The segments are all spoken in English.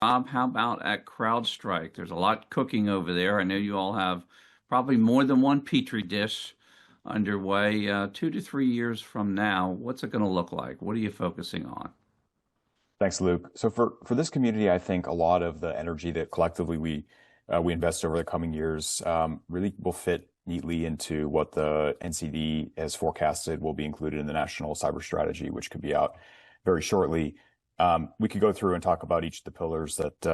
Rob, how about at CrowdStrike? There's a lot cooking over there. I know you all have probably more than one petri dish underway. 2 to 3 years from now, what's it going to look like? What are you focusing on? Thanks, Luke. So for this community, I think a lot of the energy that collectively we invest over the coming years really will fit neatly into what the NCD has forecasted will be included in the National Cyber Strategy, which could be out very shortly. We could go through and talk about each of the pillars that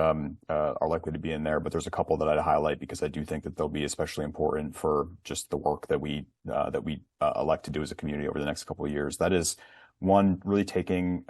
are likely to be in there, but there's a couple that I'd highlight because I do think that they'll be especially important for just the work that we elect to do as a community over the next couple of years. That is one, really taking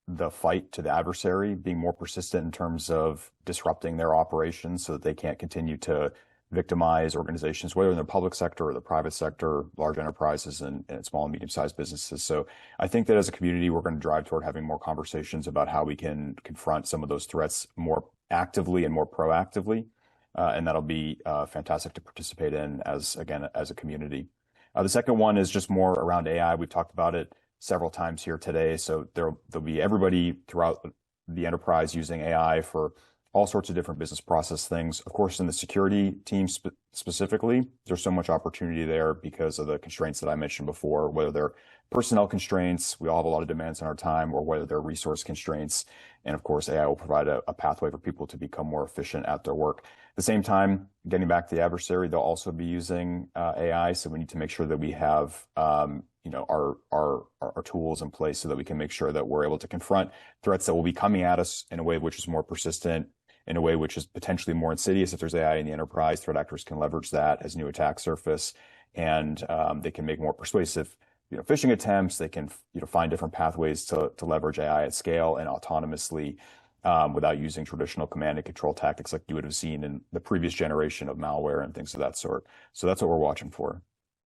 the fight to the adversary, being more persistent in terms of disrupting their operations so that they can't continue to victimize organizations, whether in the public sector or the private sector, large enterprises and small and medium-sized businesses. So I think that as a community, we're going to drive toward having more conversations about how we can confront some of those threats more actively and more proactively. And that'll be fantastic to participate in as a community. The second one is just more around AI. We've talked about it several times here today. So there'll be everybody throughout the enterprise using AI for all sorts of different business process things. Of course, in the security team specifically, there's so much opportunity there because of the constraints that I mentioned before, whether they're personnel constraints, we all have a lot of demands on our time, or whether they're resource constraints. And of course, AI will provide a pathway for people to become more efficient at their work. At the same time, getting back to the adversary, they'll also be using AI. So we need to make sure that we have our tools in place so that we can make sure that we're able to confront threats that will be coming at us in a way which is more persistent, in a way which is potentially more insidious. If there's AI in the enterprise, threat actors can leverage that as new attack surface, and they can make more persuasive phishing attempts. They can find different pathways to leverage AI at scale and autonomously without using traditional command and control tactics like you would have seen in the previous generation of malware and things of that sort. So that's what we're watching for.